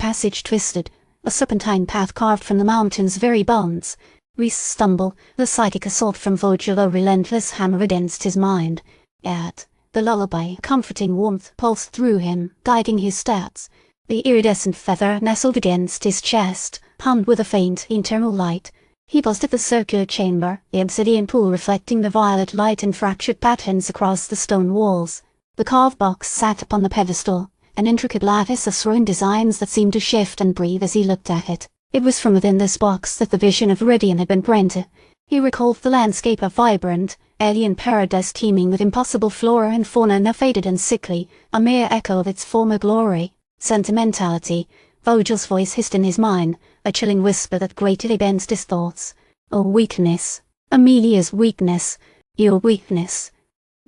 passage twisted, a serpentine path carved from the mountain's very bones. Rhys stumbled, the psychic assault from Vogel a relentless hammer against his mind. Yet, the lullaby, comforting warmth pulsed through him, guiding his steps. The iridescent feather nestled against his chest, hummed with a faint internal light. He paused at the circular chamber, the obsidian pool reflecting the violet light in fractured patterns across the stone walls. The carved box sat upon the pedestal, an intricate lattice of swirling designs that seemed to shift and breathe as he looked at it. It was from within this box that the vision of Viridian had been granted. He recalled the landscape of vibrant, alien paradise teeming with impossible flora and fauna now faded and sickly, a mere echo of its former glory. Sentimentality. Vogel's voice hissed in his mind, a chilling whisper that grated against his thoughts. Oh, weakness. Amelia's weakness. Your weakness.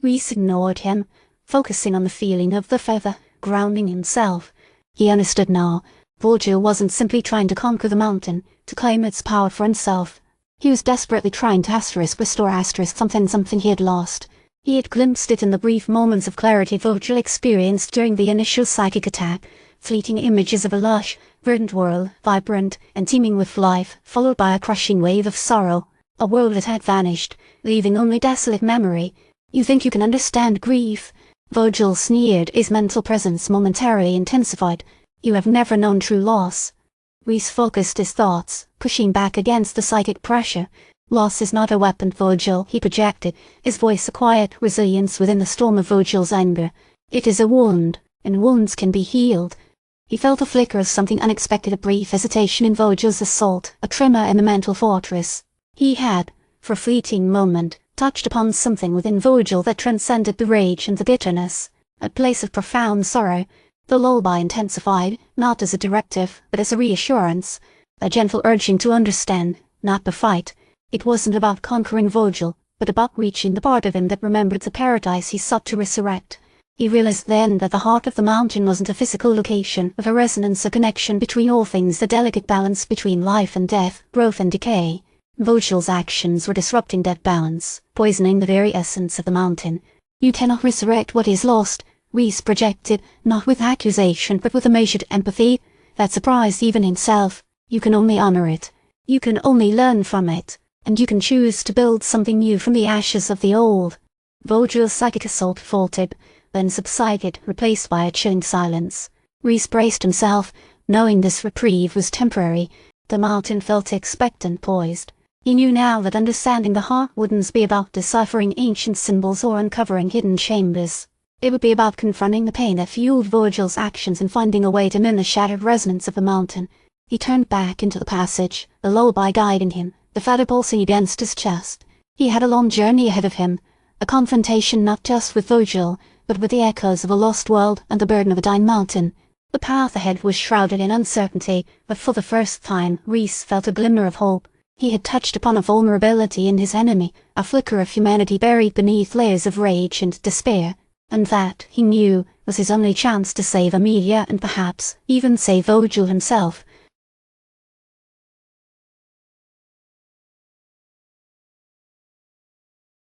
Rhys ignored him, focusing on the feeling of the feather, grounding himself. He understood now. Vogel wasn't simply trying to conquer the mountain, to claim its power for himself. He was desperately trying to restore something he had lost. He had glimpsed it in the brief moments of clarity Vogel experienced during the initial psychic attack, fleeting images of a lush, verdant world, vibrant and teeming with life, followed by a crushing wave of sorrow, a world that had vanished, leaving only desolate memory. You think you can understand grief? Vogel sneered, his mental presence momentarily intensified. You have never known true loss. Rhys focused his thoughts, pushing back against the psychic pressure. Loss is not a weapon, Vogel, he projected, his voice a quiet resilience within the storm of Vogel's anger. It is a wound, and wounds can be healed. He felt a flicker of something unexpected, a brief hesitation in Vogel's assault, a tremor in the mental fortress. He had, for a fleeting moment, touched upon something within Vogel that transcended the rage and the bitterness, a place of profound sorrow. The lullaby intensified, not as a directive, but as a reassurance, a gentle urging to understand, not to fight. It wasn't about conquering Vogel, but about reaching the part of him that remembered the paradise he sought to resurrect. He realized then that the heart of the mountain wasn't a physical location, but a resonance, a connection between all things, the delicate balance between life and death, growth and decay. Vogel's actions were disrupting that balance, poisoning the very essence of the mountain. You cannot resurrect what is lost, Rhys projected, not with accusation but with a measured empathy that surprised even himself. You can only honor it. You can only learn from it, and you can choose to build something new from the ashes of the old. Vogel's psychic assault faltered, then subsided, replaced by a chilling silence. Rhys braced himself, knowing this reprieve was temporary. The mountain felt expectant, poised. He knew now that understanding the heart wouldn't be about deciphering ancient symbols or uncovering hidden chambers. It would be about confronting the pain that fueled Vogel's actions and finding a way to mend the shattered resonance of the mountain. He turned back into the passage, the lullaby guiding him, the feather pulsing against his chest. He had a long journey ahead of him, a confrontation not just with Vogel, but with the echoes of a lost world and the burden of a dying mountain. The path ahead was shrouded in uncertainty, but for the first time Rhys felt a glimmer of hope. He had touched upon a vulnerability in his enemy, a flicker of humanity buried beneath layers of rage and despair. And that, he knew, was his only chance to save Amelia and perhaps even save Vogel himself.